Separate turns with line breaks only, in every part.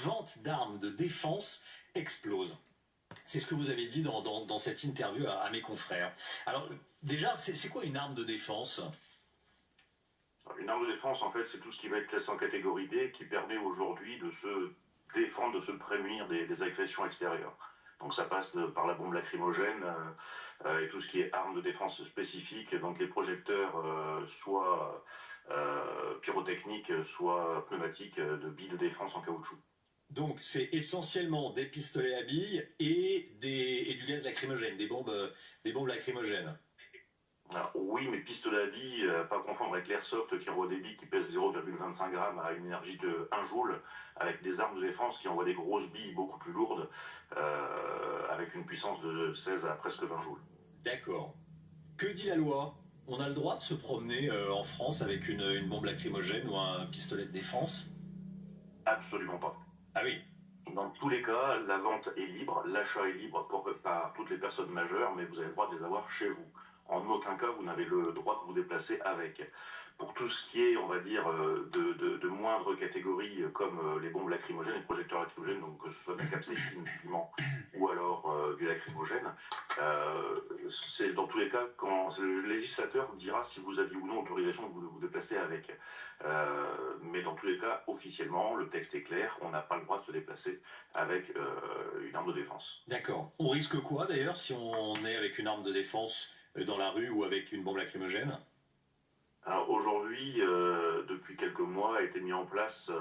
ventes d'armes de défense explosent. C'est ce que vous avez dit dans cette interview à mes confrères. Alors, déjà, c'est quoi une arme de défense?
Une arme de défense, en fait, c'est tout ce qui va être classé en catégorie D, qui permet aujourd'hui de se défendre, de se prémunir des agressions extérieures. Donc ça passe par la bombe lacrymogène et tout ce qui est arme de défense spécifique, donc les projecteurs soit pyrotechniques, soit pneumatiques, de billes de défense en caoutchouc.
Donc, c'est essentiellement des pistolets à billes et du gaz lacrymogène, des bombes lacrymogènes.
Alors, oui, mais pistolet à billes, pas confondre avec l'airsoft qui envoie des billes qui pèsent 0,25 grammes à une énergie de 1 joule, avec des armes de défense qui envoient des grosses billes beaucoup plus lourdes, avec une puissance de 16 à presque 20 joules.
D'accord. Que dit la loi? On a le droit de se promener en France avec une bombe lacrymogène ou un pistolet de défense?
Absolument pas.
Ah oui.
Dans tous les cas, la vente est libre, l'achat est libre par toutes les personnes majeures, mais vous avez le droit de les avoir chez vous. En aucun cas, vous n'avez le droit de vous déplacer avec. Pour tout ce qui est, on va dire, de moindre catégorie, comme les bombes lacrymogènes, les projecteurs lacrymogènes, donc que ce soit de la capsaïcine, du piment, ou alors du lacrymogène, c'est dans tous les cas quand le législateur dira si vous aviez ou non autorisation de vous déplacer avec. Mais dans tous les cas, officiellement, le texte est clair, on n'a pas le droit de se déplacer avec une arme de défense.
D'accord. On risque quoi d'ailleurs si on est avec une arme de défense dans la rue ou avec une bombe lacrymogène?
Alors aujourd'hui, depuis quelques mois, a été mis en place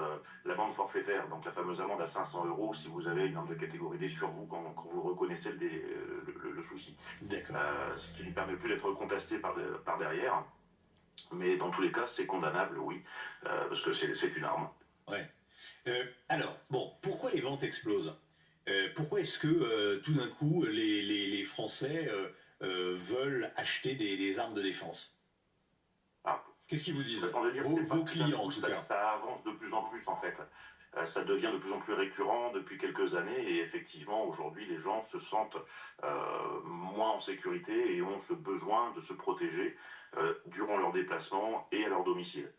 l'amende forfaitaire, donc la fameuse amende à 500 euros si vous avez une arme de catégorie D sur vous quand vous reconnaissez le souci.
D'accord.
Ce qui ne permet plus d'être contesté par derrière. Mais dans tous les cas, c'est condamnable, oui, parce que c'est une arme.
Ouais. Alors, bon, pourquoi les ventes explosent? Pourquoi est-ce que tout d'un coup les Français veulent acheter des armes de défense?
Alors,
Qu'est-ce qu'ils vous disent?
j'attendais dire, c'est pas
Vos
tout d'un
clients en
coup,
tout
ça,
cas.
ça avance de plus en plus en fait. Ça devient de plus en plus récurrent depuis quelques années et effectivement aujourd'hui les gens se sentent moins en sécurité et ont ce besoin de se protéger durant leur déplacement et à leur domicile.